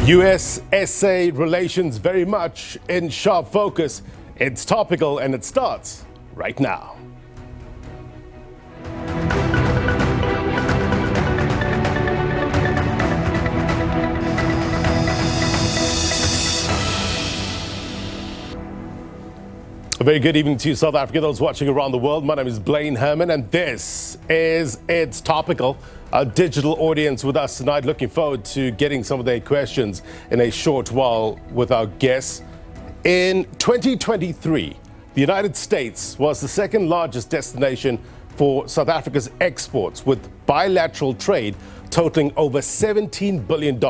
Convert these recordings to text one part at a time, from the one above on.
US-SA relations very much in sharp focus. It's topical and it starts right now. A very good evening to you, South Africa, those watching around the world. My name is Blaine Herman, and this is It's Topical, our digital audience with us tonight. Looking forward to getting some of their questions in a short while with our guests. In 2023, the United States was the second largest destination for South Africa's exports, with bilateral trade totaling over $17 billion.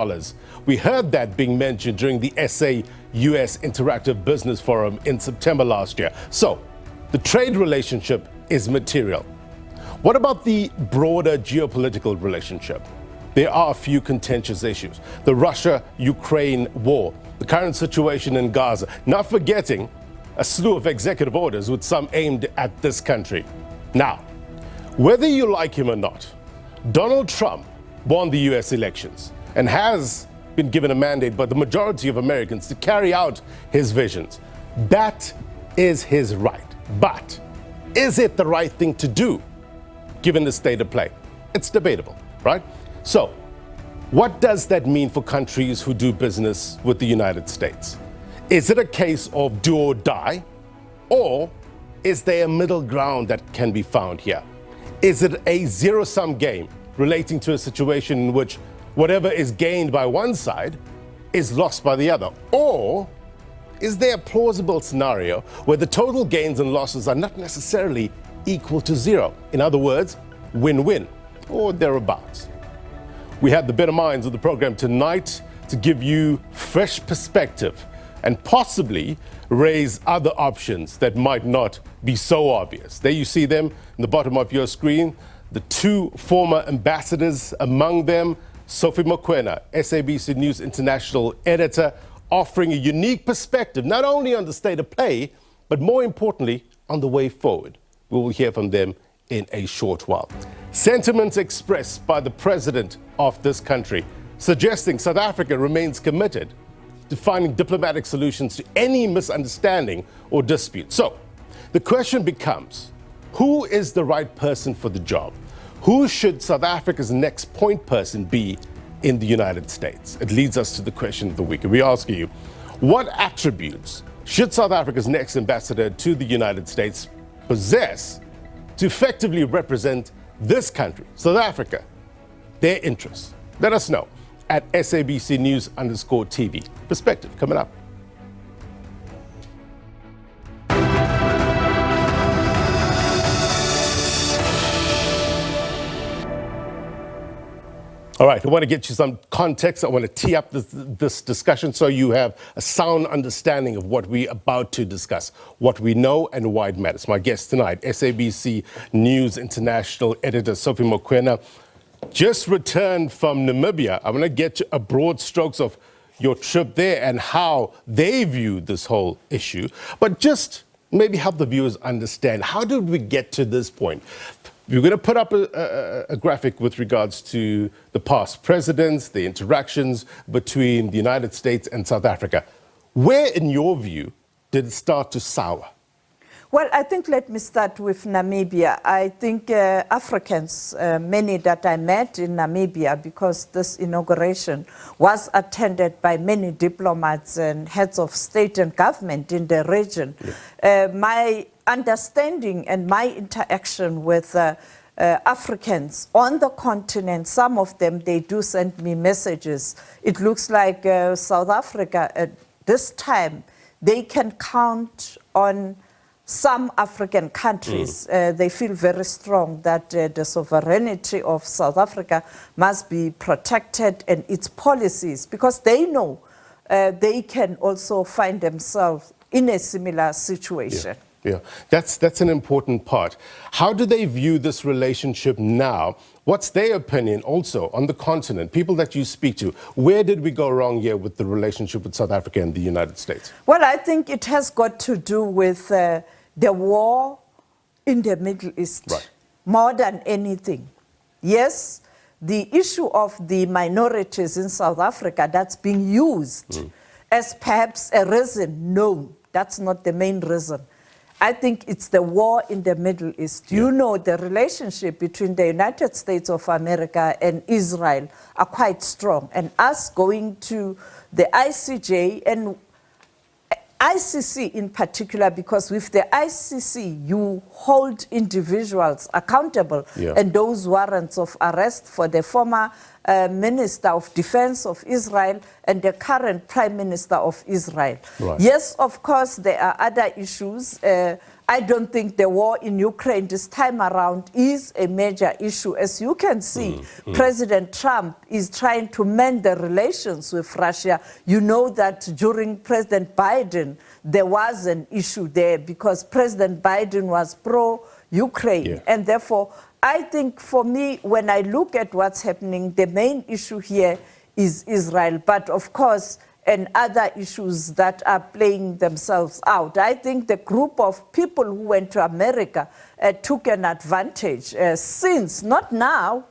We heard that being mentioned during the SA-US Interactive Business Forum in September last year. So, the trade relationship is material. What about the broader geopolitical relationship? There are a few contentious issues. The Russia-Ukraine war, the current situation in Gaza, not forgetting a slew of executive orders with some aimed at this country. Now, whether you like him or not, Donald Trump won the US elections and has been given a mandate by the majority of Americans to carry out his visions. That is his right. But is it the right thing to do, given the state of play? It's debatable, right? So, what does that mean for countries who do business with the United States? Is it a case of do or die? Or is there a middle ground that can be found here? Is it a zero-sum game relating to a situation in which whatever is gained by one side is lost by the other? Or is there a plausible scenario where the total gains and losses are not necessarily equal to zero? In other words, win-win or thereabouts. We have the better minds of the program tonight to give you fresh perspective and possibly raise other options that might not be so obvious. There you see them in the bottom of your screen, the two former ambassadors, among them Sophie Mokoena, SABC News International editor, offering a unique perspective, not only on the state of play, but more importantly, on the way forward. We will hear from them in a short while. Sentiments expressed by the president of this country, suggesting South Africa remains committed to finding diplomatic solutions to any misunderstanding or dispute. So, the question becomes, who is the right person for the job? Who should South Africa's next point person be in the United States? It leads us to the question of the week. We ask you, what attributes should South Africa's next ambassador to the United States possess to effectively represent this country, South Africa, their interests? Let us know at SABC News_TV. Perspective coming up. All right, I want to get you some context. I want to tee up this discussion so you have a sound understanding of what we're about to discuss, what we know and why it matters. My guest tonight, SABC News International editor Sophie Mokoena, just returned from Namibia. I want to get a broad strokes of your trip there and how they view this whole issue, but just maybe help the viewers understand, how did we get to this point? We're going to put up a graphic with regards to the past presidents, the interactions between the United States and South Africa. Where, in your view, did it start to sour? Well, I think let me start with Namibia. I think Africans, many that I met in Namibia, because this inauguration was attended by many diplomats and heads of state and government in the region. Yeah. My understanding and my interaction with Africans on the continent, some of them, they do send me messages. It looks like South Africa at this time, they can count on some African countries. They feel very strong that the sovereignty of South Africa must be protected and its policies, because they know they can also find themselves in a similar situation. Yeah. Yeah, that's an important part. How do they view this relationship now? What's their opinion also on the continent? People that you speak to, where did we go wrong here with the relationship with South Africa and the United States? Well, I think it has got to do with the war in the Middle East, right, more than anything. Yes, the issue of the minorities in South Africa that's being used as perhaps a reason. No, that's not the main reason. I think it's the war in the Middle East. You know, the relationship between the United States of America and Israel are quite strong. And us going to the ICJ and ICC in particular, because with the ICC, you hold individuals accountable, and those warrants of arrest for the former Minister of Defense of Israel and the current Prime Minister of Israel. Right. Yes, of course, there are other issues. I don't think the war in Ukraine this time around is a major issue. As you can see, President Trump is trying to mend the relations with Russia. You know that during President Biden, there was an issue there because President Biden was pro-Ukraine. And therefore, I think for me, when I look at what's happening, the main issue here is Israel. But of course, and other issues that are playing themselves out. I think the group of people who went to America took an advantage since, not now,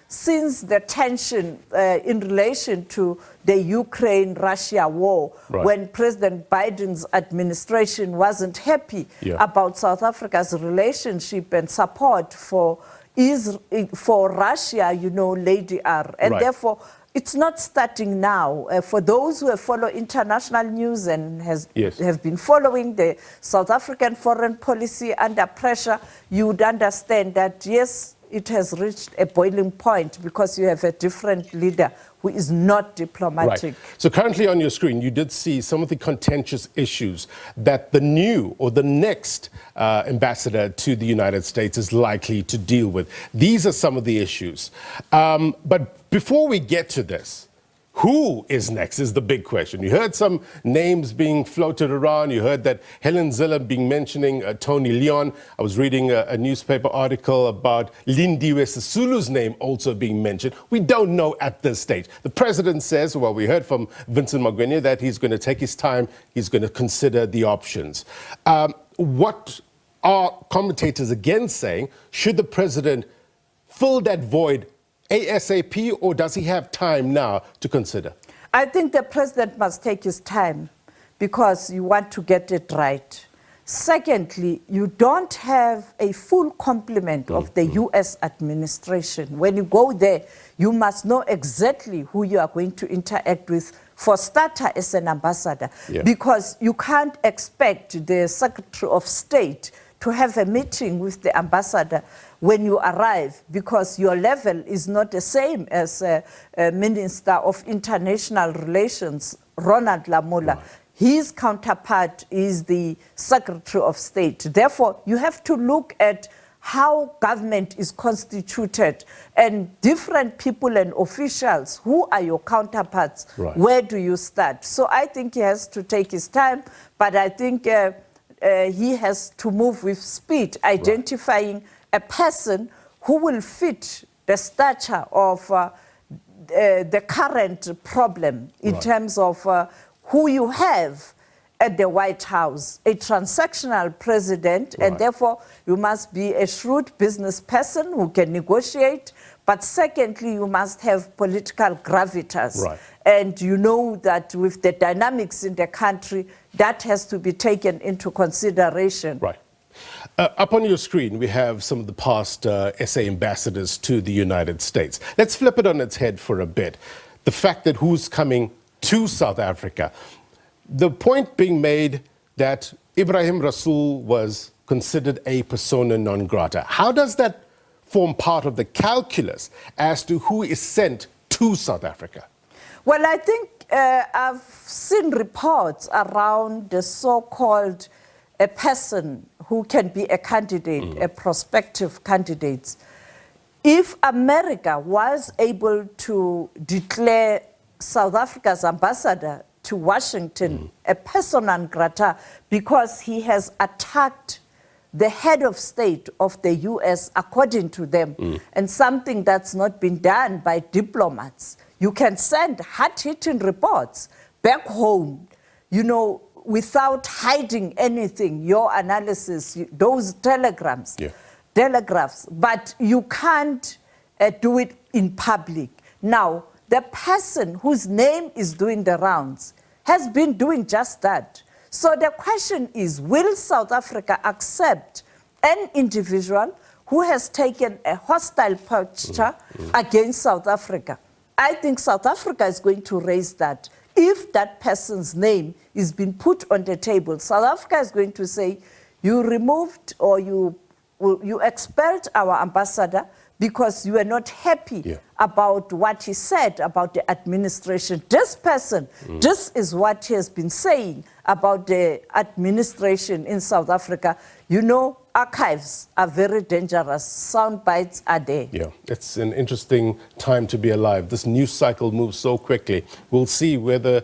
since the tension in relation to the Ukraine-Russia war, when President Biden's administration wasn't happy about South Africa's relationship and support for Russia, you know, Lady R. And therefore, it's not starting now. For those who follow international news and have been following the South African foreign policy under pressure, you would understand that, yes, it has reached a boiling point because you have a different leader who is not diplomatic. So currently on your screen, you did see some of the contentious issues that the new or the next ambassador to the United States is likely to deal with. These are some of the issues. But before we get to this, who is next is the big question. You heard some names being floated around. You heard that Helen Zille being mentioning Tony Leon. I was reading a newspaper article about Lindiwe Sisulu's name also being mentioned. We don't know at this stage. The president says, well, we heard from Vincent Magwenya that he's going to take his time. He's going to consider the options. What are commentators again saying? Should the president fill that void ASAP, or does he have time now to consider? I think the president must take his time because you want to get it right. Secondly, you don't have a full complement of the U.S. administration. When you go there, you must know exactly who you are going to interact with, for starter as an ambassador, because you can't expect the Secretary of State to have a meeting with the ambassador when you arrive, because your level is not the same as Minister of International Relations, Ronald Lamola. His counterpart is the Secretary of State. Therefore, you have to look at how government is constituted and different people and officials. Who are your counterparts? Where do you start? So I think he has to take his time, but I think he has to move with speed, identifying a person who will fit the stature of the current problem in terms of who you have at the White House, a transactional president, and therefore you must be a shrewd business person who can negotiate, but secondly, you must have political gravitas. And you know that with the dynamics in the country, that has to be taken into consideration. Up on your screen, we have some of the past SA ambassadors to the United States. Let's flip it on its head for a bit. The fact that who's coming to South Africa. The point being made that Ebrahim Rasool was considered a persona non grata. How does that form part of the calculus as to who is sent to South Africa? Well, I think I've seen reports around the so-called a person who can be a candidate, a prospective candidate. If America was able to declare South Africa's ambassador to Washington a persona non grata because he has attacked the head of state of the U.S. according to them, and something that's not been done by diplomats, you can send hard-hitting reports back home, you know, without hiding anything, your analysis, those telegraphs, but you can't do it in public. Now, the person whose name is doing the rounds has been doing just that. So the question is, will South Africa accept an individual who has taken a hostile posture against South Africa? I think South Africa is going to raise that. If that person's name is being put on the table, South Africa is going to say, you removed or you expelled our ambassador because you were not happy about what he said about the administration. This person, this is what he has been saying about the administration in South Africa. You know, archives are very dangerous. Sound bites are there. Yeah, it's an interesting time to be alive. This news cycle moves so quickly. We'll see whether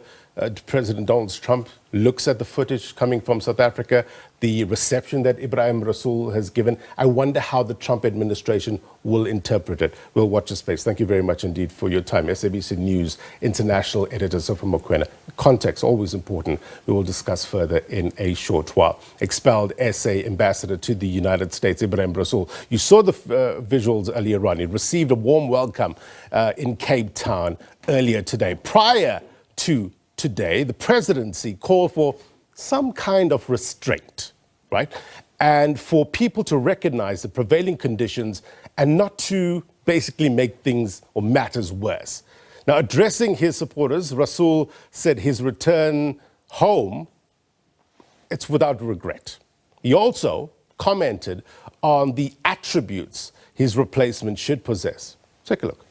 President Donald Trump looks at the footage coming from South Africa, the reception that Ebrahim Rasool has given. I wonder how the Trump administration will interpret it. We'll watch this space. Thank you very much indeed for your time. SABC News International Editor Sophie Mokoena. Context, always important. We will discuss further in a short while. Expelled SA Ambassador to the United States, Ebrahim Rasool. You saw the visuals earlier on. He received a warm welcome in Cape Town earlier today. Prior to today, the presidency called for some kind of restraint, right? And for people to recognize the prevailing conditions and not to basically make things or matters worse. Now, addressing his supporters, Rasool said his return home, it's without regret. He also commented on the attributes his replacement should possess. Take a look.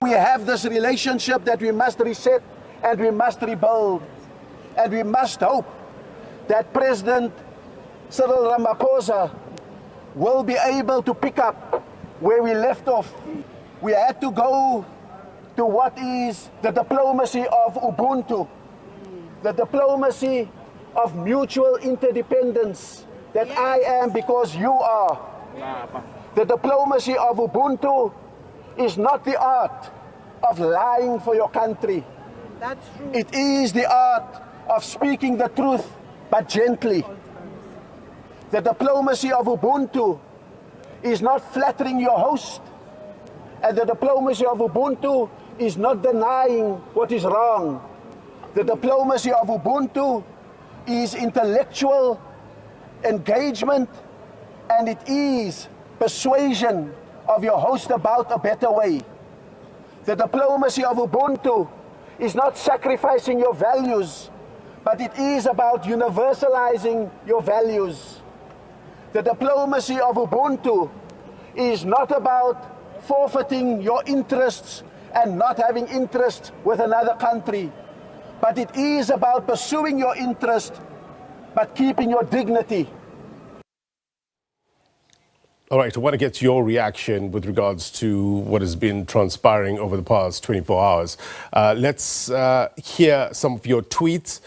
We have this relationship that we must reset and we must rebuild. And we must hope that President Cyril Ramaphosa will be able to pick up where we left off. We had to go to what is the diplomacy of Ubuntu, the diplomacy of mutual interdependence, that I am because you are. The diplomacy of Ubuntu is not the art of lying for your country. That's true. It is the art of speaking the truth, but gently. The diplomacy of Ubuntu is not flattering your host, and the diplomacy of Ubuntu is not denying what is wrong. The diplomacy of Ubuntu is intellectual engagement, and it is persuasion of your host about a better way. The diplomacy of Ubuntu is not sacrificing your values, but it is about universalizing your values. The diplomacy of Ubuntu is not about forfeiting your interests and not having interest with another country, but it is about pursuing your interest, but keeping your dignity. All right, I want to get your reaction with regards to what has been transpiring over the past 24 hours. Let's hear some of your tweets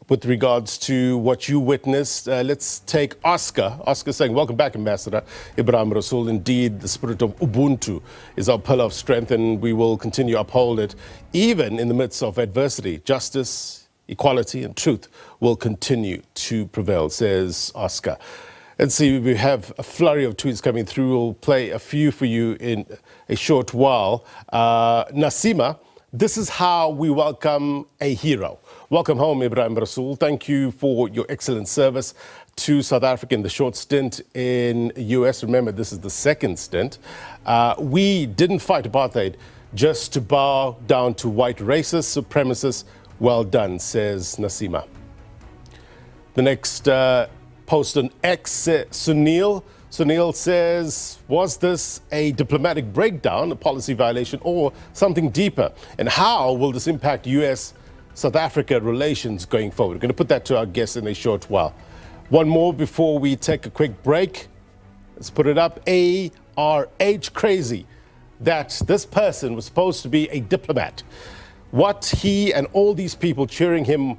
with regards to what you witnessed. Let's take Oscar. Oscar saying, welcome back, Ambassador Ebrahim Rasool. Indeed, the spirit of Ubuntu is our pillar of strength, and we will continue to uphold it even in the midst of adversity. Justice, equality, and truth will continue to prevail, says Oscar. Let's see, we have a flurry of tweets coming through. We'll play a few for you in a short while. Nasima, this is how we welcome a hero. Welcome home, Ebrahim Rasool. Thank you for your excellent service to South Africa in the short stint in US. Remember, this is the second stint. We didn't fight apartheid just to bow down to white racist supremacists. Well done, says Nasima. The next post on X, Sunil. Sunil says, was this a diplomatic breakdown, a policy violation, or something deeper? And how will this impact US-South Africa relations going forward? We're going to put that to our guests in a short while. One more before we take a quick break. Let's put it up. ARH crazy that this person was supposed to be a diplomat. What he and all these people cheering him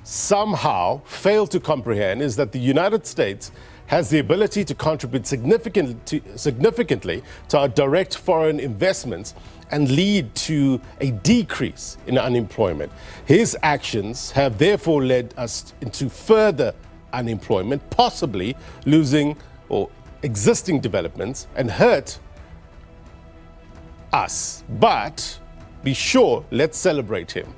somehow fail to comprehend is that the United States has the ability to contribute significantly to our direct foreign investments and lead to a decrease in unemployment. His actions have therefore led us into further unemployment, possibly losing or existing developments, and hurt us. But be sure, let's celebrate him.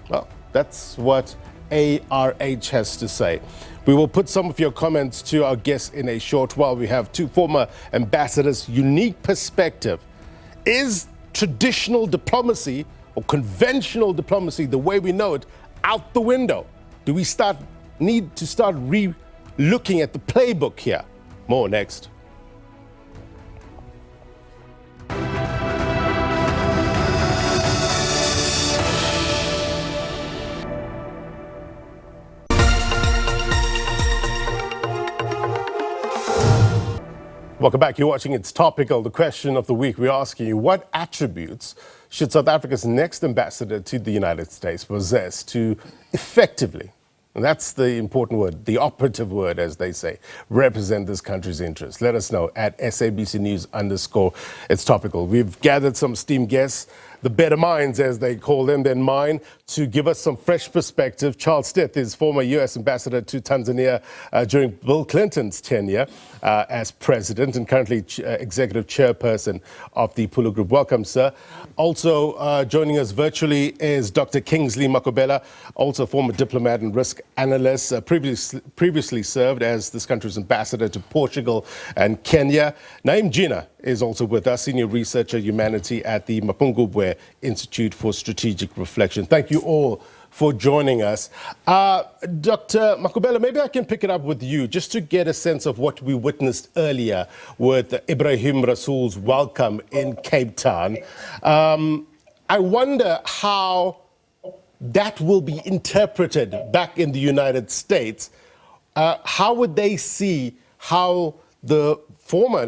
Well, that's what ARH has to say. We will put some of your comments to our guests in a short while. We have two former ambassadors' unique perspective. Is traditional diplomacy or conventional diplomacy, the way we know it, out the window? Do we need to start re-looking at the playbook here? More next. Welcome back. You're watching It's Topical. The question of the week, we're asking you, what attributes should South Africa's next ambassador to the United States possess to effectively, and that's the important word, the operative word, as they say, represent this country's interests? Let us know at SABC News _ It's Topical. We've gathered some esteemed guests, the better minds, as they call them, than mine, to give us some fresh perspective. Charles Stilth is former U.S. ambassador to Tanzania during Bill Clinton's tenure as president and currently executive chairperson of the Pulu Group. Welcome, sir. Also joining us virtually is Dr. Kingsley Makhubela, also former diplomat and risk analyst, previously served as this country's ambassador to Portugal and Kenya. Jeenah is also with us, senior researcher humanity at the Mapungubwe Institute for Strategic Reflection. Thank you all for joining us. Dr. Makhubela, maybe I can pick it up with you just to get a sense of what we witnessed earlier with Ebrahim Rasool's welcome in Cape Town. I wonder how that will be interpreted back in the United States. How would they see how the former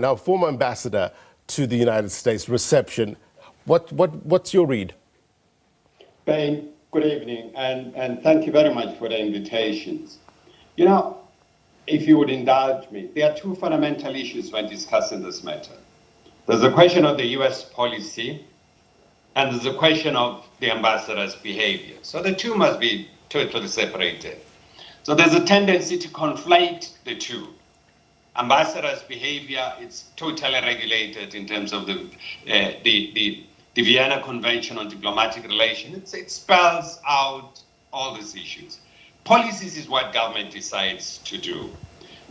ambassador to the United States reception? What's your read? Ben, good evening, and thank you very much for the invitations. You know, if you would indulge me, there are two fundamental issues when discussing this matter. There's the question of the U.S. policy, and there's the question of the ambassador's behavior. So the two must be totally separated. So there's a tendency to conflate the two. Ambassador's behavior is totally regulated in terms of the Vienna Convention on Diplomatic Relations. It spells out all these issues. Policies is what government decides to do.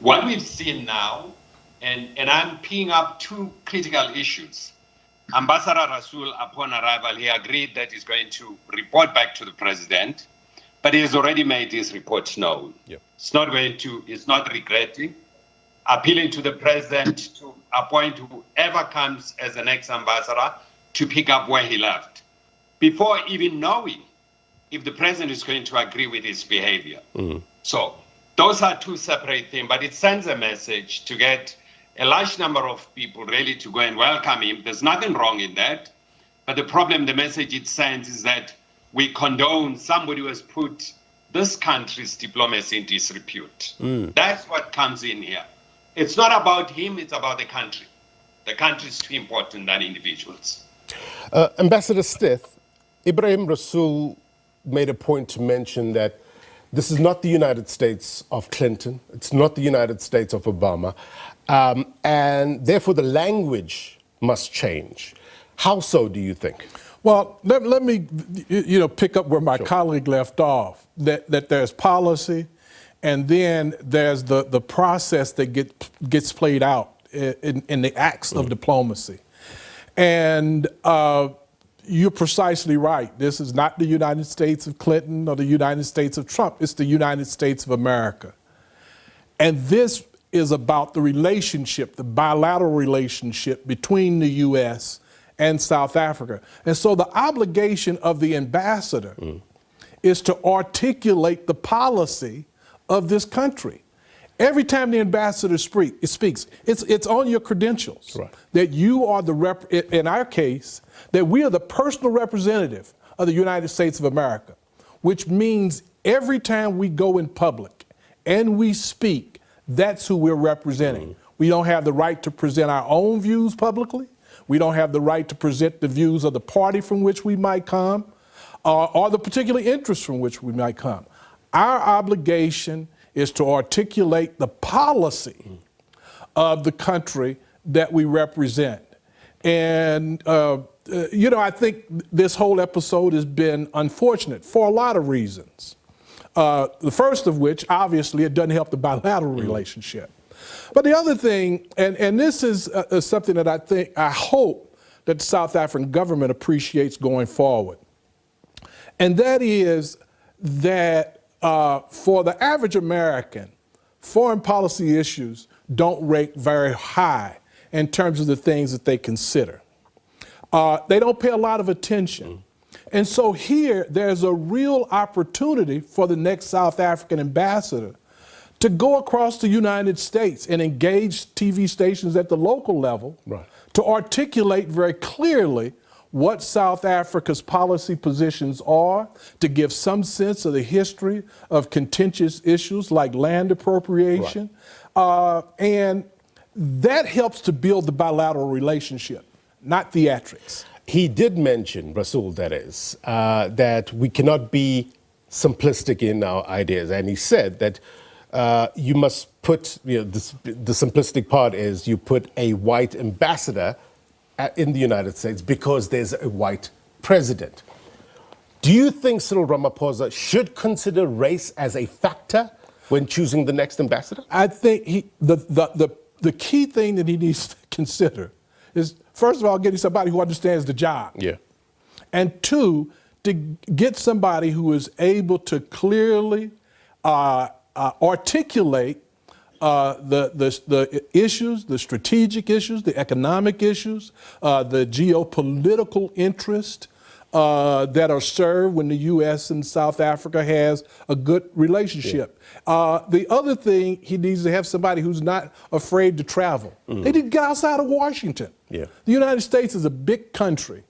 What we've seen now, and I'm picking up two critical issues. Ambassador Rasool, upon arrival, he agreed that he's going to report back to the president, but he has already made his report known. Yep. It's not regretting, appealing to the president to appoint whoever comes as the next ambassador to pick up where he left, before even knowing if the president is going to agree with his behavior. Mm-hmm. So those are two separate things, but it sends a message to get a large number of people ready to go and welcome him. There's nothing wrong in that. But the problem, the message it sends is that we condone somebody who has put this country's diplomacy in disrepute. Mm. That's what comes in here. It's not about him, it's about the country. The country is too important than individuals. Ambassador Stilth, Ebrahim Rasool made a point to mention that this is not the United States of Clinton, it's not the United States of Obama, and therefore the language must change. How so, do you think? Well, let me pick up where my colleague left off, that there's policy, and then there's the process that gets played out in the acts of diplomacy. And you're precisely right. This is not the United States of Clinton or the United States of Trump. It's the United States of America. And this is about the relationship, the bilateral relationship between the U.S. and South Africa. And so the obligation of the ambassador is to articulate the policy of this country. Every time the ambassador speaks, it's on your credentials, right, that you are in our case, that we are the personal representative of the United States of America, which means every time we go in public and we speak, that's who we're representing. We don't have the right to present our own views publicly. We don't have the right to present the views of the party from which we might come, or the particular interests from which we might come. Our obligation is to articulate the policy of the country that we represent. And, I think this whole episode has been unfortunate for a lot of reasons. The first of which, obviously, it doesn't help the bilateral relationship. But the other thing, and this is something that I hope that the South African government appreciates going forward, and that is that for the average American, foreign policy issues don't rate very high in terms of the things that they consider. They don't pay a lot of attention. And so here, there's a real opportunity for the next South African ambassador to go across the United States and engage TV stations at the local level to articulate very clearly what South Africa's policy positions are, to give some sense of the history of contentious issues like land appropriation. And that helps to build the bilateral relationship, not theatrics. He did mention, Rasool, that is, that we cannot be simplistic in our ideas. And he said that you must put, the simplistic part is you put a white ambassador in the United States because there's a white president. Do you think Cyril Ramaphosa should consider race as a factor when choosing the next ambassador? I think the key thing that he needs to consider is, first of all, getting somebody who understands the job. And two, to get somebody who is able to clearly articulate the issues, the strategic issues, the economic issues, the geopolitical interest that are served when the U.S. and South Africa has a good relationship. The other thing, he needs to have somebody who's not afraid to travel. They need to get outside of Washington. The United States is a big country,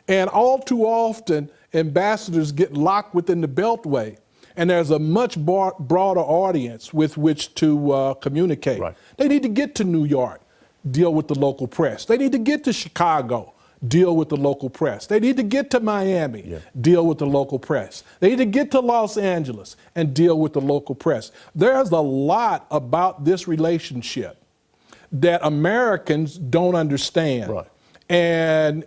and all too often ambassadors get locked within the Beltway, and there's a much broader audience with which to communicate. They need to get to New York, deal with the local press. They need to get to Chicago, deal with the local press. They need to get to Miami, deal with the local press. They need to get to Los Angeles and deal with the local press. There's a lot about this relationship that Americans don't understand. And,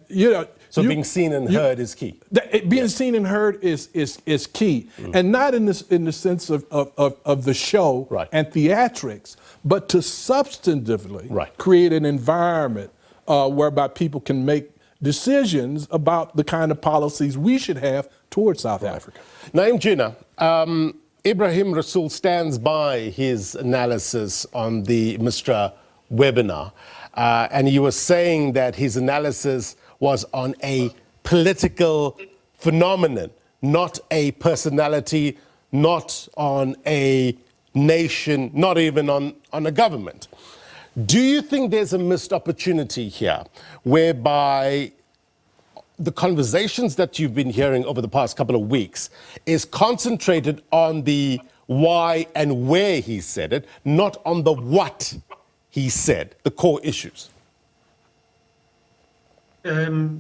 so being seen and heard is key. Being seen and heard is key. And not in the sense of the show and theatrics, but to substantively create an environment whereby people can make decisions about the kind of policies we should have towards South Africa. Naim Jeenah, Ebrahim Rasool stands by his analysis on the Mistra webinar, and he was saying that his analysis was on a political phenomenon, not a personality, not on a nation, not even on a government. Do you think there's a missed opportunity here whereby the conversations that you've been hearing over the past couple of weeks is concentrated on the why and where he said it, not on the what he said, the core issues?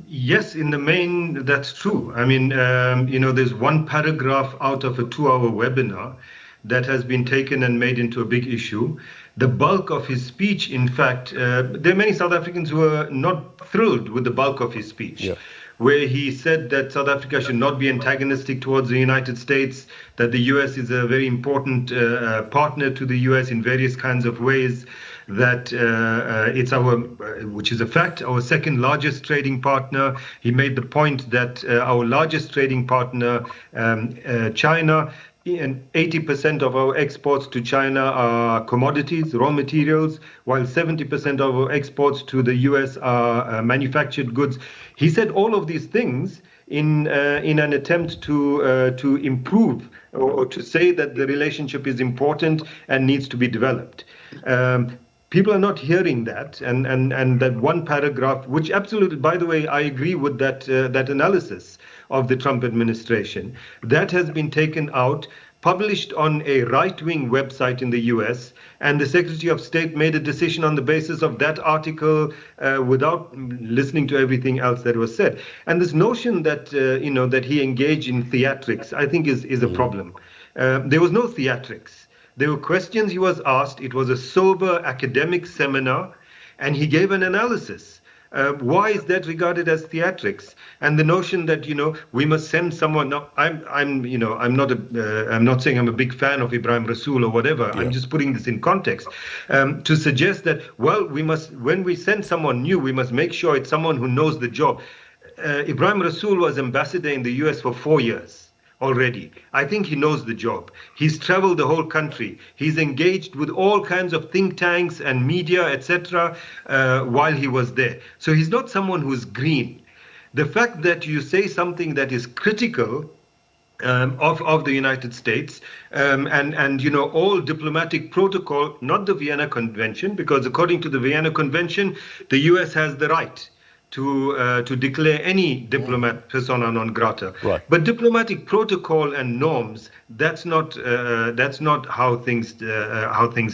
Yes, in the main, that's true. I mean, there's one paragraph out of a 2-hour webinar that has been taken and made into a big issue. The bulk of his speech, in fact, there are many South Africans who are not thrilled with the bulk of his speech, where he said that South Africa should not be antagonistic towards the United States, that the US is a very important partner to the US in various kinds of ways, that it's our, which is a fact, our second largest trading partner. He made the point that our largest trading partner, China, and 80% of our exports to China are commodities, raw materials, while 70% of our exports to the US are manufactured goods. He said all of these things in an attempt to improve or to say that the relationship is important and needs to be developed. People are not hearing that, and that one paragraph, which absolutely, by the way, I agree with that analysis of the Trump administration, that has been taken out, published on a right-wing website in the US, and the Secretary of State made a decision on the basis of that article without listening to everything else that was said. And this notion that that he engaged in theatrics, I think is a problem. There was no theatrics. There were questions he was asked. It was a sober academic seminar, and he gave an analysis Why is that regarded as theatrics? And the notion that, you know, we must send someone. Now, I'm not saying I'm a big fan of Ebrahim Rasool or whatever. I'm just putting this in context to suggest that, well, when we send someone new, we must make sure it's someone who knows the job. Ebrahim Rasool was ambassador in the US for 4 years. Already. I think he knows the job. He's traveled the whole country. He's engaged with all kinds of think tanks and media, etc., while he was there. So he's not someone who's green. The fact that you say something that is critical of the United States and you know, all diplomatic protocol, not the Vienna Convention, because according to the Vienna Convention, the US has the right to declare any diplomat persona non grata. Right. But diplomatic protocol and norms, that's not how things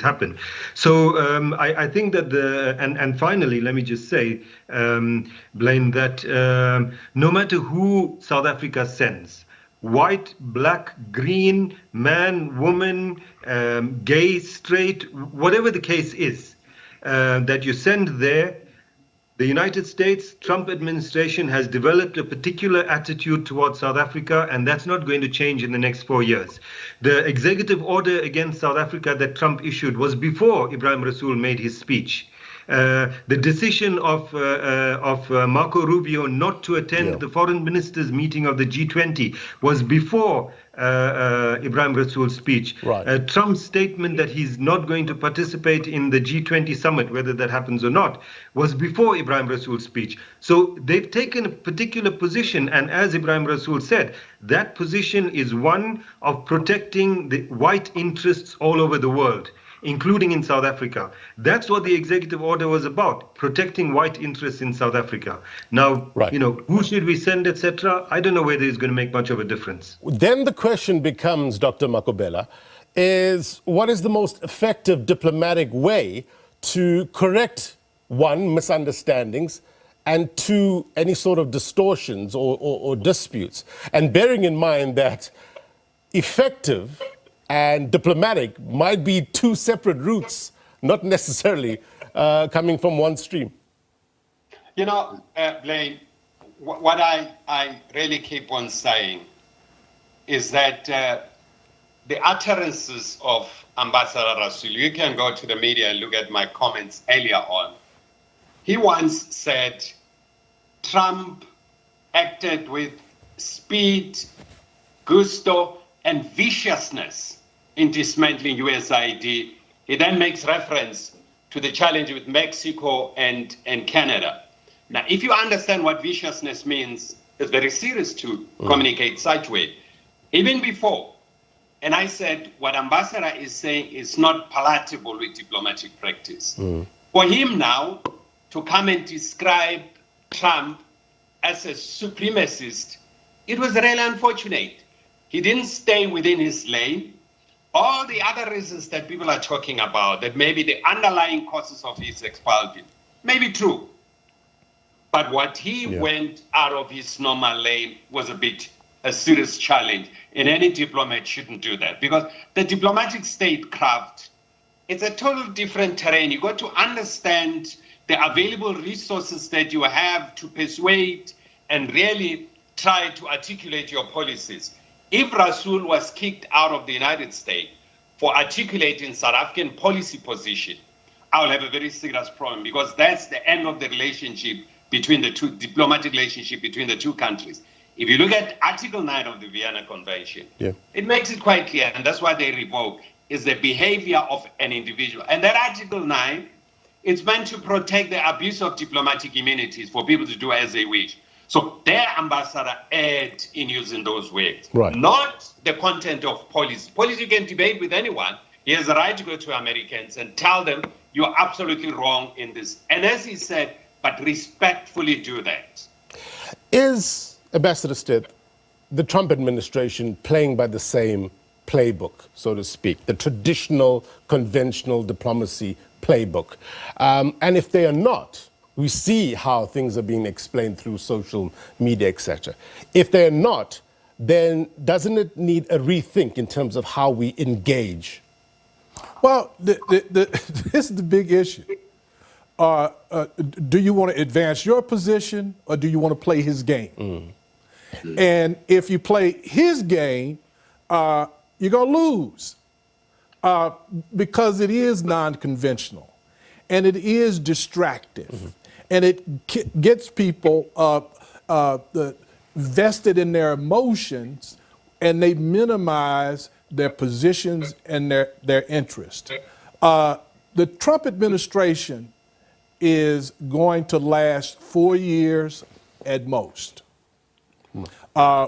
happen. So I think that and finally, let me just say, Blaine, that no matter who South Africa sends, white, black, green, man, woman, gay, straight, whatever the case is, that you send there, the United States Trump administration has developed a particular attitude towards South Africa, and that's not going to change in the next 4 years. The executive order against South Africa that Trump issued was before Ebrahim Rasool made his speech. The decision of Marco Rubio not to attend the foreign ministers meeting of the G20 was before Ebrahim Rasool's speech. Right. Trump's statement that he's not going to participate in the G20 summit, whether that happens or not, was before Ebrahim Rasool's speech. So they've taken a particular position, and as Ebrahim Rasool said, that position is one of protecting the white interests all over the world, including in South Africa. That's what the executive order was about, protecting white interests in South Africa. Now, Right. you know, who should we send, etc.? I don't know whether it's going to make much of a difference. Then the question becomes, Dr. Makhubela, is what is the most effective diplomatic way to correct, one, misunderstandings, and two, any sort of distortions or disputes? And bearing in mind that effective and diplomatic might be two separate routes, not necessarily coming from one stream. You know, Blaine, what I really keep on saying is that the utterances of Ambassador Rasool, you can go to the media and look at my comments earlier on. He once said Trump acted with speed, gusto, and viciousness in dismantling USAID. He then makes reference to the challenge with Mexico and Canada. Now, if you understand what viciousness means, it's very serious to communicate such way. Even before, and I said what Ambassador is saying is not palatable with diplomatic practice. For him now to come and describe Trump as a supremacist, it was really unfortunate. He didn't stay within his lane. All the other reasons that people are talking about, that maybe the underlying causes of his expulsion, may be true. But what he went out of his normal lane was a serious challenge. And any diplomat shouldn't do that, because the diplomatic statecraft, it's a total different terrain. You got to understand the available resources that you have to persuade and really try to articulate your policies. If Rasool was kicked out of the United States for articulating South African policy position, I will have a very serious problem, because that's the end of the relationship between the two, diplomatic relationship between the two countries. If you look at Article 9 of the Vienna Convention, it makes it quite clear, and that's why they revoke, is the behavior of an individual. And that Article 9, it's meant to protect the abuse of diplomatic immunities for people to do as they wish. So their ambassador erred in using those words, not the content of policy. Policy you can debate with anyone. He has the right to go to Americans and tell them you're absolutely wrong in this. And as he said, but respectfully do that. Is, Ambassador Stilth, the Trump administration playing by the same playbook, so to speak, the traditional, conventional diplomacy playbook? And if they are not, we see how things are being explained through social media, etc. If they're not, then doesn't it need a rethink in terms of how we engage? Well, this is the big issue. do you want to advance your position or do you want to play his game? And if you play his game, you're going to lose because it is non-conventional and it is distractive and it gets people vested in their emotions and they minimize their positions and their interest. The Trump administration is going to last 4 years at most.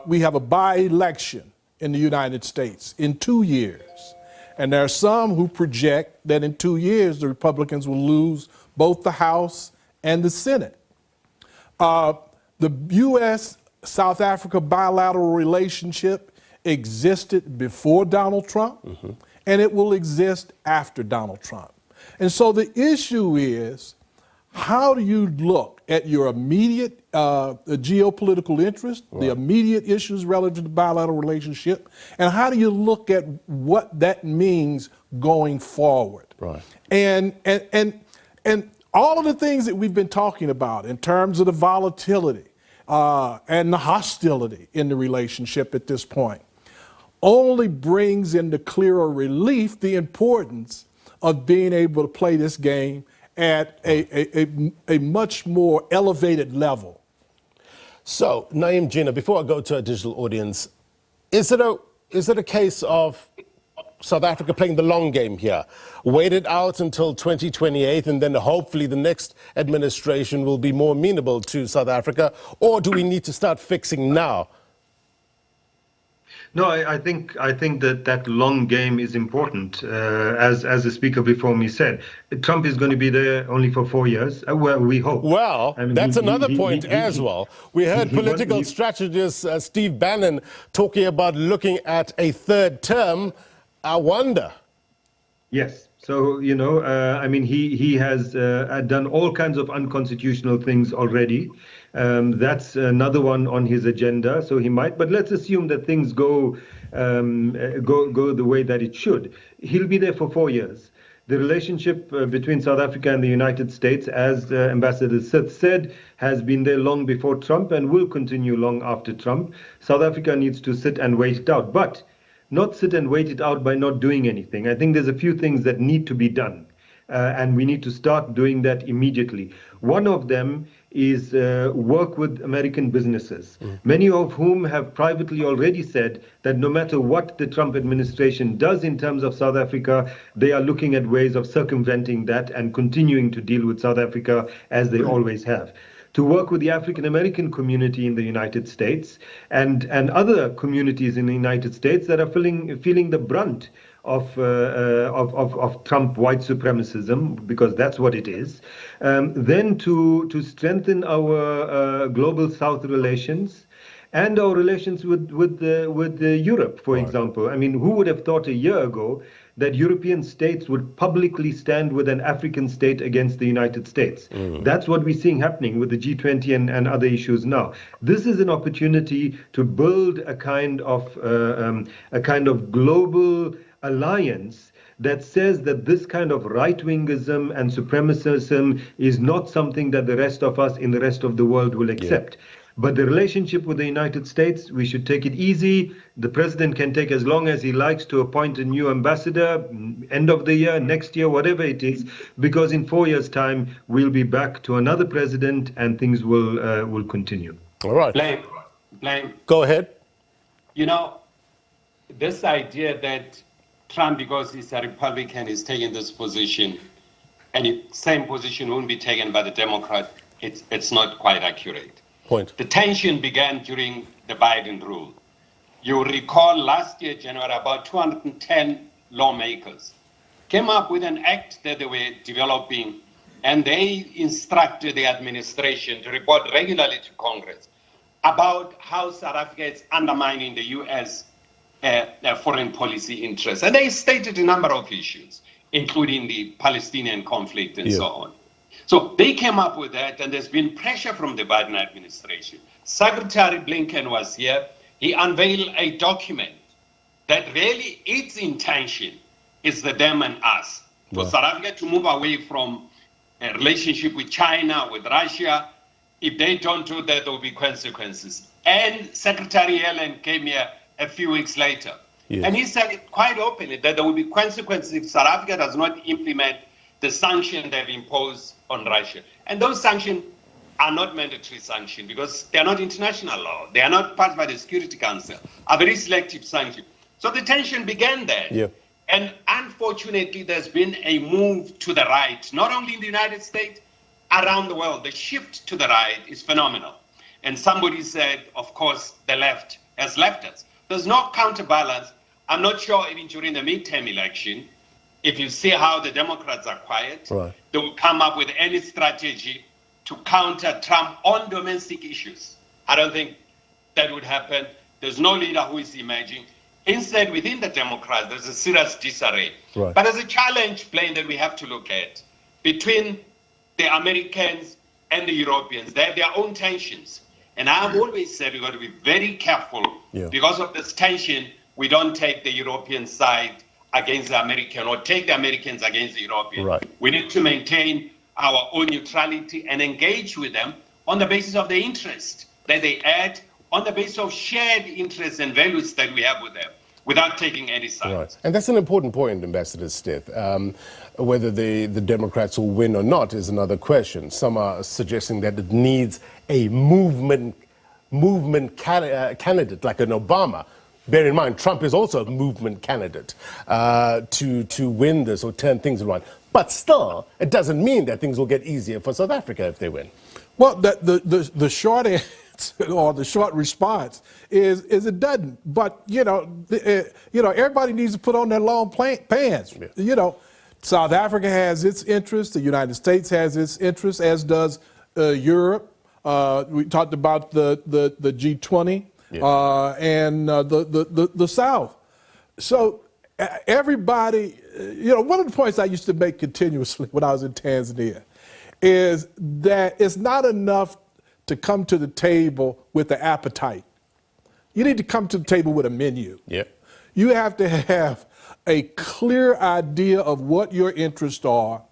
We have a by-election in the United States in 2 years. And there are some who project that in 2 years the Republicans will lose both the House and the Senate. The U.S.-South Africa bilateral relationship existed before Donald Trump, and it will exist after Donald Trump. And so the issue is, how do you look at your immediate geopolitical interest, the immediate issues relative to the bilateral relationship, and how do you look at what that means going forward? Right. And all of the things that we've been talking about in terms of the volatility and the hostility in the relationship at this point only brings into clearer relief the importance of being able to play this game at a much more elevated level. So, Naeem, Jeenah, before I go to a digital audience, is it a case of South Africa playing the long game here? Wait it out until 2028 and then hopefully the next administration will be more amenable to South Africa? Or do we need to start fixing now? No, I think that long game is important. As the speaker before me said, Trump is going to be there only for 4 years. Well, we hope. Well, I mean, that's another point as well. We heard political strategist Steve Bannon talking about looking at a third term. I wonder. Yes. So, you know, I mean, he has done all kinds of unconstitutional things already. That's another one on his agenda. So he might, but let's assume that things go the way that it should. He'll be there for 4 years. The relationship between South Africa and the United States, as Ambassador Stilth said, has been there long before Trump and will continue long after Trump. South Africa needs to sit and wait it out, but not sit and wait it out by not doing anything. I think there's a few things that need to be done, and we need to start doing that immediately. One of them is work with American businesses, many of whom have privately already said that no matter what the Trump administration does in terms of South Africa, they are looking at ways of circumventing that and continuing to deal with South Africa as they always have. To work with the African American community in the United States and other communities in the United States that are feeling the brunt of Trump white supremacism, because that's what it is. Then to strengthen our global South relations and our relations with Europe, for example. I mean, who would have thought a year ago that European states would publicly stand with an African state against the United States? That's what we're seeing happening with the G20 and other issues now. This is an opportunity to build a kind of global alliance that says that this kind of right-wingism and supremacism is not something that the rest of us in the rest of the world will accept. But the relationship with the United States, we should take it easy. The president can take as long as he likes to appoint a new ambassador, end of the year, next year, whatever it is, because in 4 years' time, we'll be back to another president and things will continue. All right. Blame. Go ahead. You know, this idea that Trump, because he's a Republican, is taking this position, and the same position won't be taken by the Democrat, it's not quite accurate. Point. The tension began during the Biden rule. You recall last year, January, about 210 lawmakers came up with an act that they were developing, and they instructed the administration to report regularly to Congress about how South Africa is undermining the U.S. Foreign policy interests. And they stated a number of issues, including the Palestinian conflict and so on. So they came up with that, and there's been pressure from the Biden administration. Secretary Blinken was here. He unveiled a document that really its intention is the them and us. For South Africa to move away from a relationship with China, with Russia. If they don't do that, there will be consequences. And Secretary Yellen came here a few weeks later. Yes. And he said quite openly that there will be consequences if South Africa does not implement the sanctions they've imposed on Russia. And those sanctions are not mandatory sanctions because they are not international law. They are not passed by the Security Council, are very selective sanctions. So the tension began there. Yeah. And unfortunately, there's been a move to the right, not only in the United States, around the world. The shift to the right is phenomenal. And somebody said, of course, the left has left us. There's no counterbalance. I'm not sure even during the midterm election, if you see how the Democrats are quiet, right, they will come up with any strategy to counter Trump on domestic issues. I don't think that would happen. There's no leader who is emerging. Instead, within the Democrats, there's a serious disarray. Right. But there's a challenge playing that we have to look at between the Americans and the Europeans. They have their own tensions. And I've always said we've got to be very careful because of this tension. We don't take the European side against the American or take the Americans against the Europeans. Right. We need to maintain our own neutrality and engage with them on the basis of the interest that they add, on the basis of shared interests and values that we have with them, without taking any sides. Right. And that's an important point, Ambassador Stilth. Whether the Democrats will win or not is another question. Some are suggesting that it needs a movement candidate like an Obama. Bear in mind, Trump is also a movement candidate to win this or turn things around. But still, it doesn't mean that things will get easier for South Africa if they win. Well, the short answer or the short response is it doesn't. But everybody needs to put on their long pants. Yeah. South Africa has its interests. The United States has its interests, as does Europe. We talked about the G20 and the South. So everybody, one of the points I used to make continuously when I was in Tanzania is that it's not enough to come to the table with the appetite. You need to come to the table with a menu. Yeah. You have to have a clear idea of what your interests are,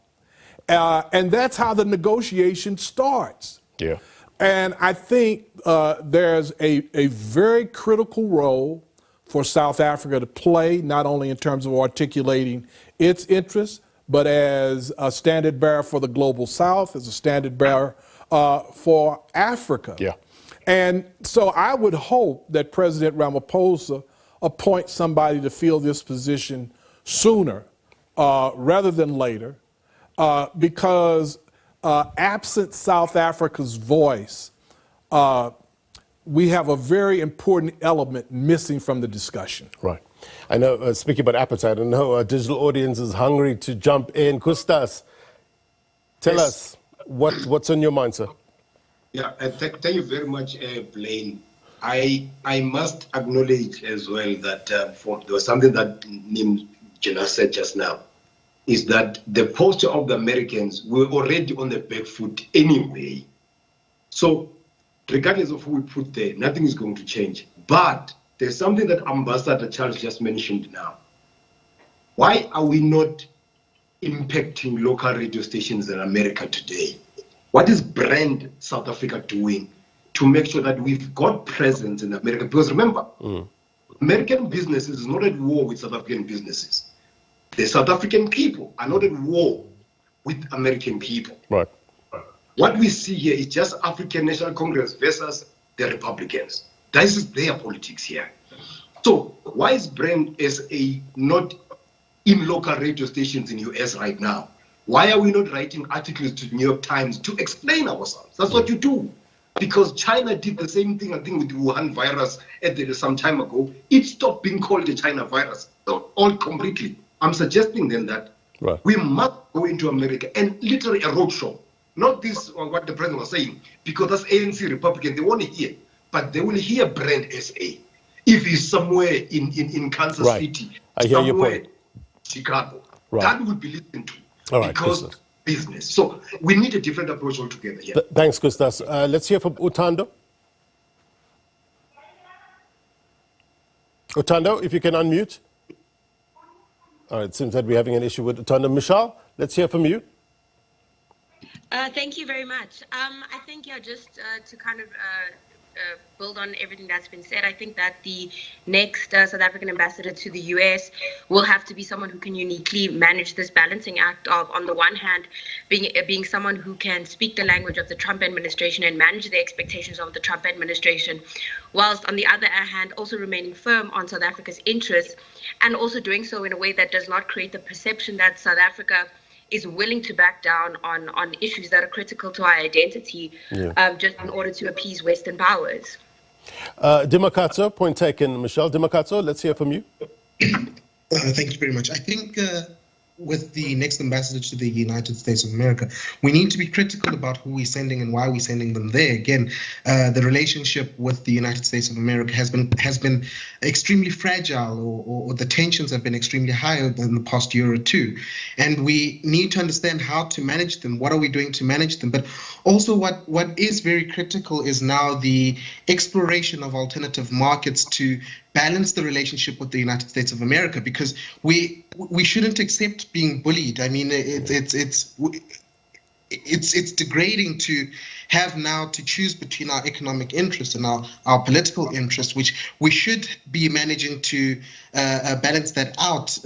and that's how the negotiation starts. Yeah. And I think there's a very critical role for South Africa to play, not only in terms of articulating its interests, but as a standard bearer for the global South, as a standard bearer for Africa. Yeah. And so I would hope that President Ramaphosa appoints somebody to fill this position sooner rather than later, because absent South Africa's voice, we have a very important element missing from the discussion. Right. I know, speaking about appetite, I know our digital audience is hungry to jump in. Kustas, tell us what's on your mind, sir. Yeah, thank you very much, Blaine. I must acknowledge as well that there was something that Jeenah said just now, is that the posture of the Americans were already on the back foot anyway. So regardless of who we put there, nothing is going to change. But there's something that Ambassador Charles just mentioned now. Why are we not impacting local radio stations in America today? What is brand South Africa doing to make sure that we've got presence in America? Because remember, American businesses is not at war with South African businesses. The South African people are not at war with American people. Right. What we see here is just African National Congress versus the Republicans. This is their politics here. So why is brand SA not in local radio stations in US right now? Why are we not writing articles to New York Times to explain ourselves? That's what you do. Because China did the same thing, I think, with the Wuhan virus some time ago. It stopped being called the China virus all completely. I'm suggesting then that we must go into America and literally a roadshow. Not this, what the president was saying, because that's ANC Republican. They want to hear, but they will hear brand SA. If he's somewhere in Kansas City, I hear your point. Chicago, that would be listened to. All right, because Kustas. Business. So we need a different approach altogether here. Thanks, Kustas. Let's hear from Utando. Utando, if you can unmute. All right, it seems that we're having an issue with Utando. Michelle, let's hear from you. Thank you very much. I think, just to kind of build on everything that's been said, I think that the next South African ambassador to the US will have to be someone who can uniquely manage this balancing act of, on the one hand, being someone who can speak the language of the Trump administration and manage the expectations of the Trump administration, whilst on the other hand, also remaining firm on South Africa's interests, and also doing so in a way that does not create the perception that South Africa is willing to back down on issues that are critical to our identity, just in order to appease Western powers. Dimakatso, point taken, Michelle. Dimakatso, let's hear from you. Thank you very much. I think with the next ambassador to the United States of America, we need to be critical about who we're sending and why we're sending them there. Again, the relationship with the United States of America has been extremely fragile, or the tensions have been extremely high in the past year or two. And we need to understand how to manage them. What are we doing to manage them? But also what is very critical is now the exploration of alternative markets to balance the relationship with the United States of America, because we shouldn't accept being bullied. I mean, it's degrading to have now to choose between our economic interests and our political interests, which we should be managing to balance that out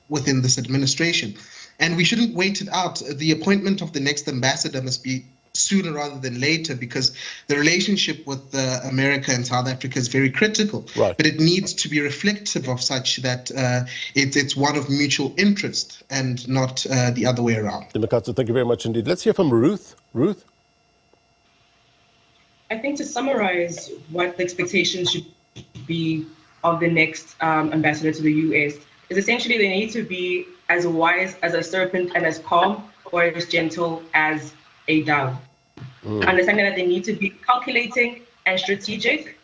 within this administration. And we shouldn't wait it out. The appointment of the next ambassador must be sooner rather than later, because the relationship with America and South Africa is very critical. Right. But it needs to be reflective of such that it's one of mutual interest and not the other way around. Dimakatso, thank you very much indeed. Let's hear from Ruth. Ruth? I think to summarize what the expectations should be of the next ambassador to the US is essentially they need to be as wise as a serpent and as calm or as gentle as a dove. Understanding that they need to be calculating and strategic.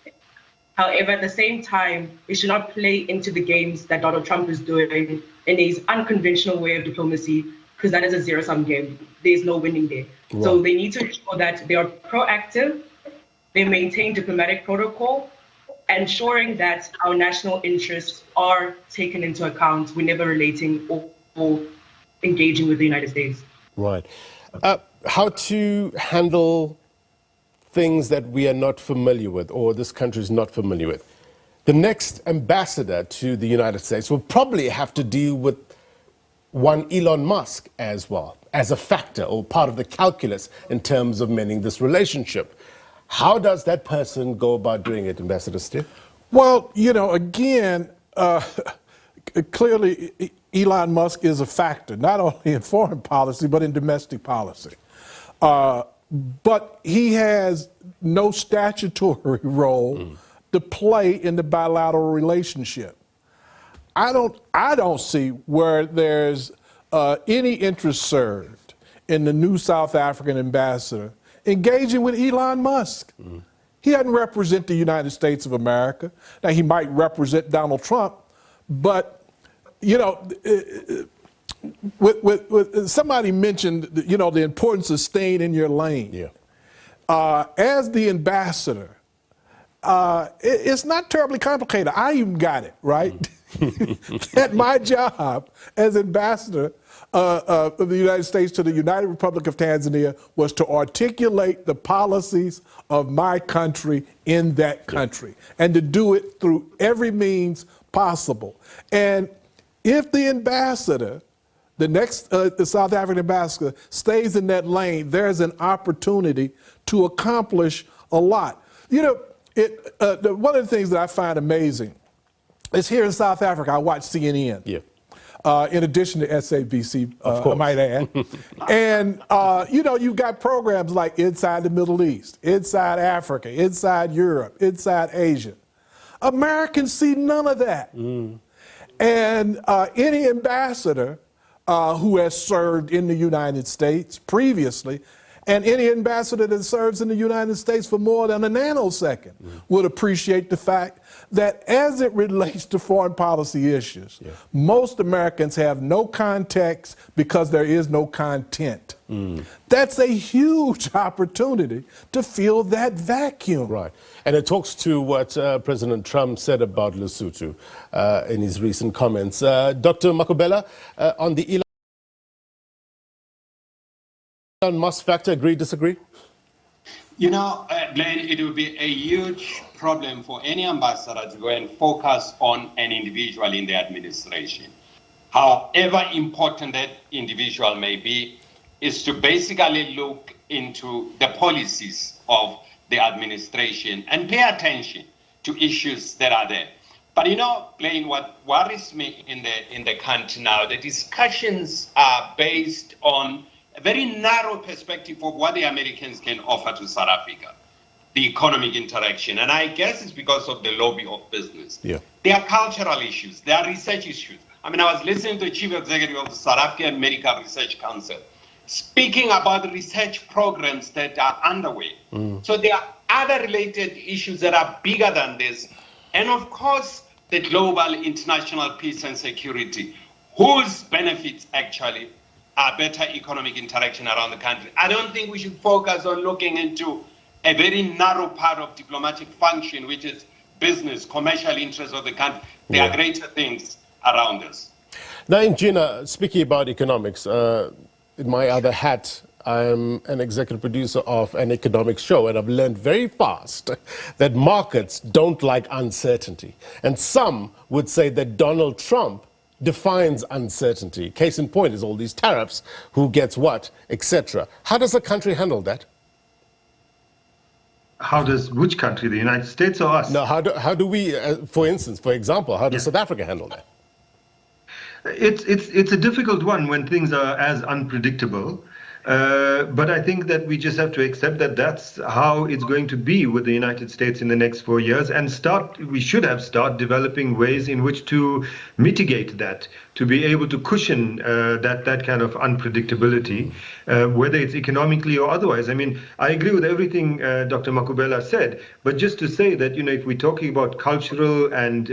However, at the same time, they should not play into the games that Donald Trump is doing in his unconventional way of diplomacy, because that is a zero-sum game. There's no winning there. Right. So they need to ensure that they are proactive, they maintain diplomatic protocol, ensuring that our national interests are taken into account whenever relating or engaging with the United States. Right. How to handle things that we are not familiar with, or this country is not familiar with. The next ambassador to the United States will probably have to deal with one Elon Musk as well, as a factor or part of the calculus in terms of mending this relationship. How does that person go about doing it, Ambassador Stilth? Well, again, clearly Elon Musk is a factor, not only in foreign policy, but in domestic policy. But he has no statutory role to play in the bilateral relationship. I don't see where there's any interest served in the new South African ambassador engaging with Elon Musk. He doesn't represent the United States of America. Now, he might represent Donald Trump, but, somebody mentioned, the importance of staying in your lane. Yeah. As the ambassador, it's not terribly complicated. I even got it, right? That my job as ambassador of the United States to the United Republic of Tanzania was to articulate the policies of my country in that country, and to do it through every means possible. And if the ambassador, the next the South African ambassador, stays in that lane, there's an opportunity to accomplish a lot. One of the things that I find amazing is here in South Africa, I watch CNN. Yeah. In addition to SABC, I might add. And, you've got programs like Inside the Middle East, Inside Africa, Inside Europe, Inside Asia. Americans see none of that. And any ambassador who has served in the United States previously, and any ambassador that serves in the United States for more than a nanosecond would appreciate the fact that as it relates to foreign policy issues, most Americans have no context because there is no content. That's a huge opportunity to fill that vacuum. Right. And it talks to what President Trump said about Lesotho in his recent comments. Dr. Makhubela, on the On Musk factor, agree, disagree? You know, Blaine, it would be a huge problem for any ambassador to go and focus on an individual in the administration. However important that individual may be, is to basically look into the policies of the administration and pay attention to issues that are there. But you know, Blaine, what worries me in the country now, the discussions are based on a very narrow perspective of what the Americans can offer to South Africa, the economic interaction. And I guess it's because of the lobby of business. Yeah. There are cultural issues, there are research issues. I mean, I was listening to the chief executive of the South African Medical Research Council speaking about the research programs that are underway. So there are other related issues that are bigger than this. And of course, the global international peace and security, whose benefits actually are better economic interaction around the country. I don't think we should focus on looking into a very narrow part of diplomatic function, which is business, commercial interests of the country. There are greater things around us. Now, Jeenah, speaking about economics, in my other hat, I'm an executive producer of an economics show, and I've learned very fast that markets don't like uncertainty. And some would say that Donald Trump defines uncertainty. Case in point is all these tariffs, who gets what, etc. How does a country handle that? How does which country, the United States or us? No, how do we, for example, how does South Africa handle that? It's a difficult one when things are as unpredictable. But I think that we just have to accept that that's how it's going to be with the United States in the next 4 years, and we should start developing ways in which to mitigate that, to be able to cushion that kind of unpredictability, whether it's economically or otherwise. I mean, I agree with everything Dr. Makhubela said, but just to say that, you know, if we're talking about cultural and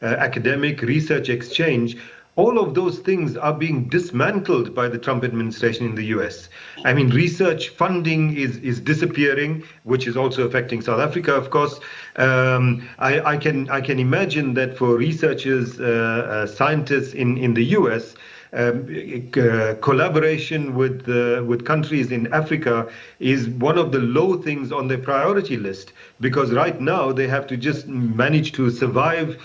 academic research exchange, all of those things are being dismantled by the Trump administration in the US. I mean, research funding is disappearing, which is also affecting South Africa, of course. I can imagine that for researchers, scientists in the US, collaboration with countries in Africa is one of the low things on their priority list, because right now they have to just manage to survive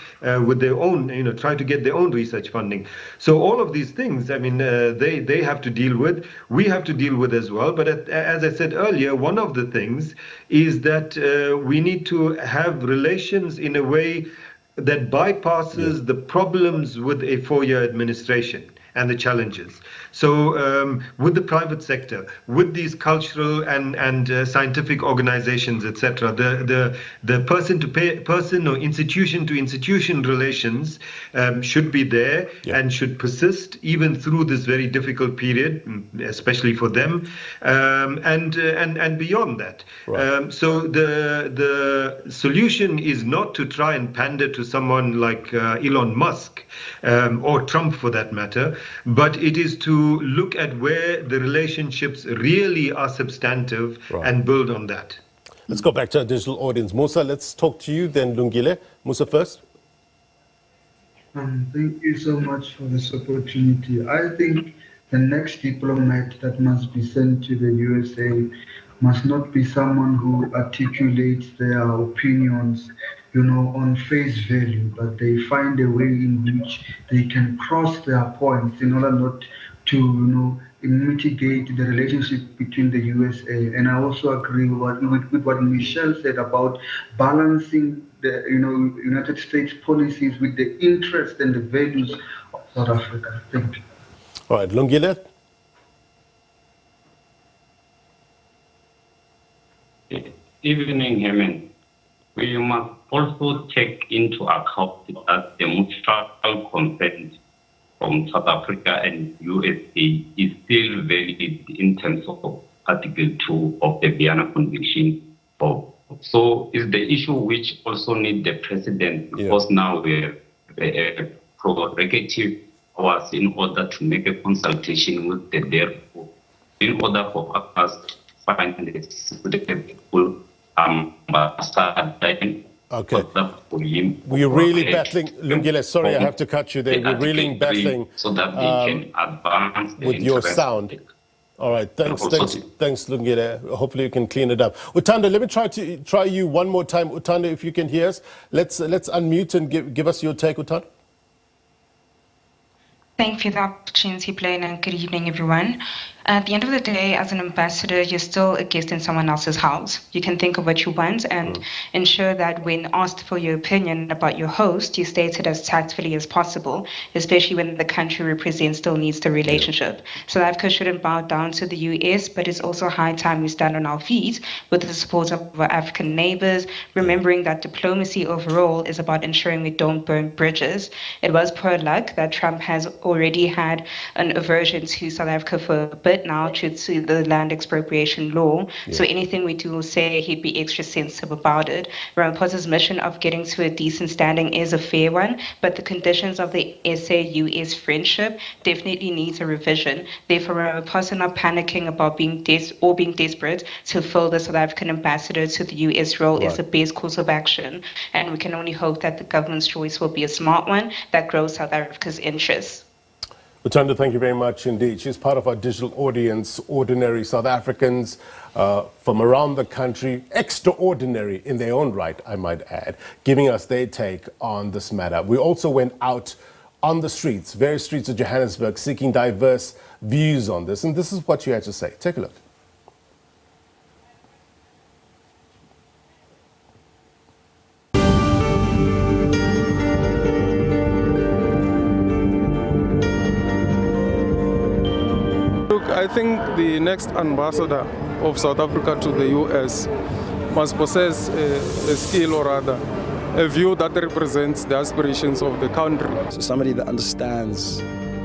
with their own, you know, try to get their own research funding. So all of these things, I mean, they have to deal with, we have to deal with as well. But as I said earlier, one of the things is that we need to have relations in a way that bypasses the problems with a 4-year administration and the challenges. So with the private sector, with these cultural and scientific organizations, etc., the person-to-person or institution-to-institution relations should be there and should persist even through this very difficult period, especially for them, and beyond that. Right. So the solution is not to try and pander to someone like Elon Musk or Trump for that matter, but it is to look at where the relationships really are substantive and build on that. Let's go back to our digital audience. Musa, let's talk to you, then Lungile. Musa first. Thank you so much for this opportunity. I think the next diplomat that must be sent to the USA must not be someone who articulates their opinions, you know, on face value, but they find a way in which they can cross their points in order not to, you know, mitigate the relationship between the USA. And I also agree with what Michelle said about balancing the, you know, United States policies with the interests and the values of South Africa. Thank you. All right, Lungile. Evening, Herman. We must also take into account that the mutual consent from South Africa and USA is still valid in terms of Article 2 of the Vienna Convention. So is the issue which also need the President, because now we have a prerogative powers in order to make a consultation with the therefore, in order for us to find a suitable ambassador. Okay. We're really battling, Lungile, sorry, I have to cut you there. We're really battling so that they can advance with your sound. All right, thanks, Lungile. Hopefully you can clean it up. Utanda, let me try you one more time. Utanda, if you can hear us, let's unmute and give us your take, Utanda. Thank you for the opportunity, Blaine, and good evening, everyone. At the end of the day, as an ambassador, you're still a guest in someone else's house. You can think of what you want and ensure that when asked for your opinion about your host, you state it as tactfully as possible, especially when the country represents still needs the relationship. South Africa shouldn't bow down to the US, but it's also high time we stand on our feet with the support of our African neighbors, remembering that diplomacy overall is about ensuring we don't burn bridges. It was poor luck that Trump has already had an aversion to South Africa for a bit now due to the land expropriation law. So anything we do or say, he'd be extra sensitive about it. Ramaphosa's mission of getting to a decent standing is a fair one, but the conditions of the SA-US friendship definitely needs a revision. Therefore, Ramaphosa not panicking about being desperate to fill the South African ambassador to the US role is the best course of action. And we can only hope that the government's choice will be a smart one that grows South Africa's interests. Utanda, thank you very much indeed. She's part of our digital audience, ordinary South Africans from around the country, extraordinary in their own right, I might add, giving us their take on this matter. We also went out on the streets, various streets of Johannesburg, seeking diverse views on this. And this is what she had to say. Take a look. I think the next ambassador of South Africa to the US must possess a skill or rather a view that represents the aspirations of the country. So somebody that understands,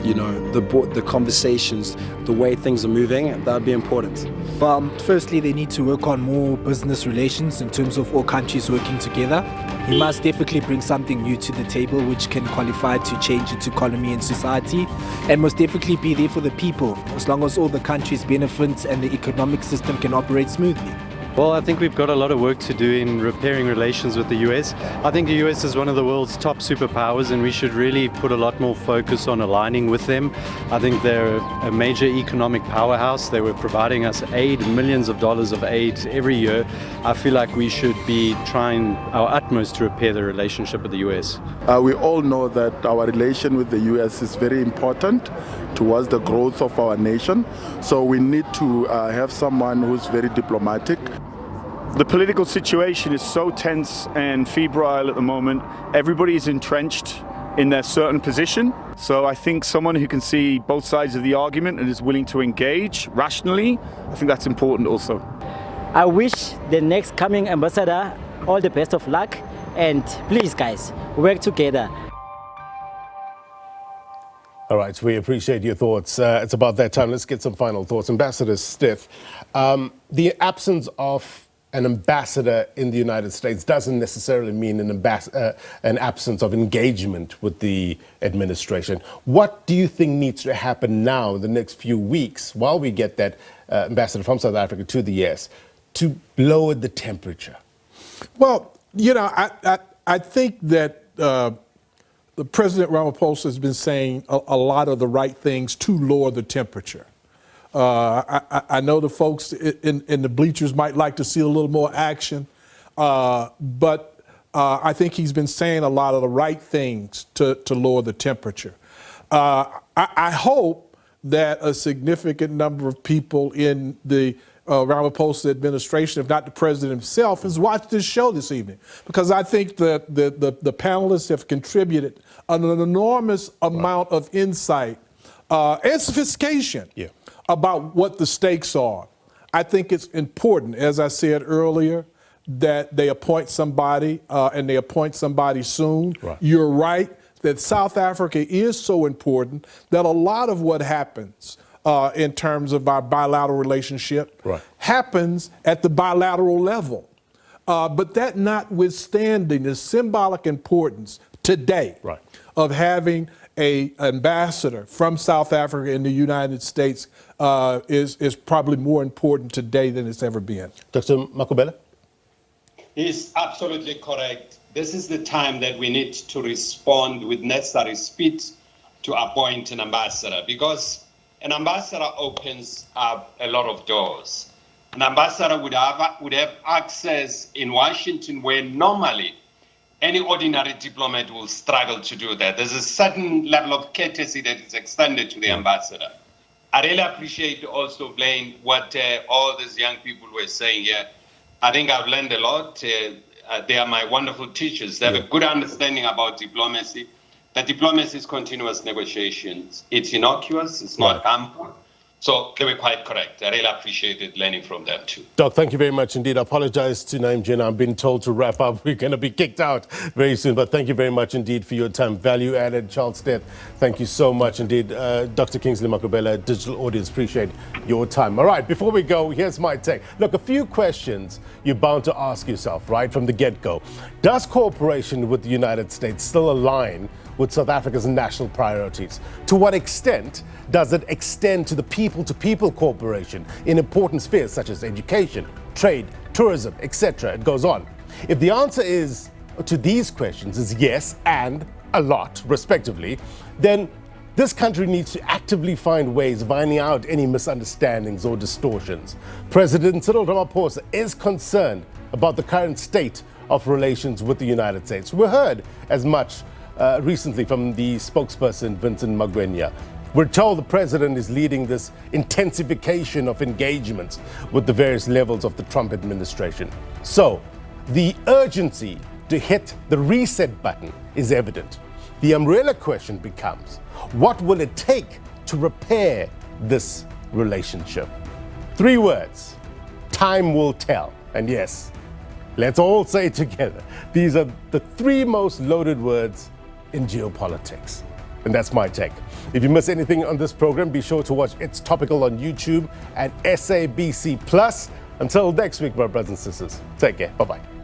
you know, the conversations, the way things are moving, that would be important. Well, firstly, they need to work on more business relations in terms of all countries working together. He must definitely bring something new to the table which can qualify to change its economy and society, and must definitely be there for the people, as long as all the countries benefit and the economic system can operate smoothly. Well, I think we've got a lot of work to do in repairing relations with the US. I think the US is one of the world's top superpowers and we should really put a lot more focus on aligning with them. I think they're a major economic powerhouse. They were providing us aid, millions of dollars of aid every year. I feel like we should be trying our utmost to repair the relationship with the US. We all know that our relation with the US is very important towards the growth of our nation. So we need to have someone who's very diplomatic. The political situation is so tense and febrile at the moment. Everybody is entrenched in their certain position. So I think someone who can see both sides of the argument and is willing to engage rationally, I think that's important also. I wish the next coming ambassador all the best of luck, and please guys, work together. All right, we appreciate your thoughts. It's about that time. Let's get some final thoughts. Ambassador Stilth, the absence of an ambassador in the United States doesn't necessarily mean an absence of engagement with the administration. What do you think needs to happen now in the next few weeks while we get that ambassador from South Africa to the US to lower the temperature? Well, you know, I think that the President Ramaphosa has been saying a lot of the right things to lower the temperature. I know the folks in the bleachers might like to see a little more action, but I think he's been saying a lot of the right things to lower the temperature. I hope that a significant number of people in the Ramaphosa administration, if not the president himself, has watched this show this evening, because I think the panelists have contributed an enormous amount of insight and sophistication about what the stakes are. I think it's important, as I said earlier, that they appoint somebody and they appoint somebody soon. Right. You're right that South Africa is so important that a lot of what happens in terms of our bilateral relationship happens at the bilateral level. But that notwithstanding, the symbolic importance today of having an ambassador from South Africa in the United States is probably more important today than it's ever been. Dr. Makhubela? He's absolutely correct. This is the time that we need to respond with necessary speed to appoint an ambassador, because an ambassador opens up a lot of doors. An ambassador would have access in Washington where normally any ordinary diplomat will struggle to do that. There's a certain level of courtesy that is extended to the ambassador. I really appreciate also, Blaine, what all these young people were saying here. I think I've learned a lot. They are my wonderful teachers. They have a good understanding about diplomacy. That diplomacy is continuous negotiations. It's innocuous, it's not harmful. So they were quite correct. I really appreciated learning from them too. Doc, thank you very much indeed. I apologize to Naim Jeenah. I've been told to wrap up. We're going to be kicked out very soon. But thank you very much indeed for your time. Value added. Charles Stilth, thank you so much indeed. Dr. Kingsley Makhubela, digital audience, appreciate your time. All right, before we go, here's my take. Look, a few questions you're bound to ask yourself, right, from the get-go. Does cooperation with the United States still align with South Africa's national priorities? To what extent does it extend to the people-to-people cooperation in important spheres such as education, trade, tourism, etc.? It goes on. If the answer to these questions is yes and a lot, respectively, then this country needs to actively find ways of ironing out any misunderstandings or distortions. President Cyril Ramaphosa is concerned about the current state of relations with the United States. We heard as much recently from the spokesperson, Vincent Magwenya. We're told the president is leading this intensification of engagements with the various levels of the Trump administration. So the urgency to hit the reset button is evident. The umbrella question becomes, what will it take to repair this relationship? 3 words: time will tell. And yes, let's all say it together. These are the 3 most loaded words in geopolitics. And that's my take. If you miss anything on this program, be sure to watch It's Topical on YouTube and SABC+. Until next week, my brothers and sisters, take care. Bye-bye.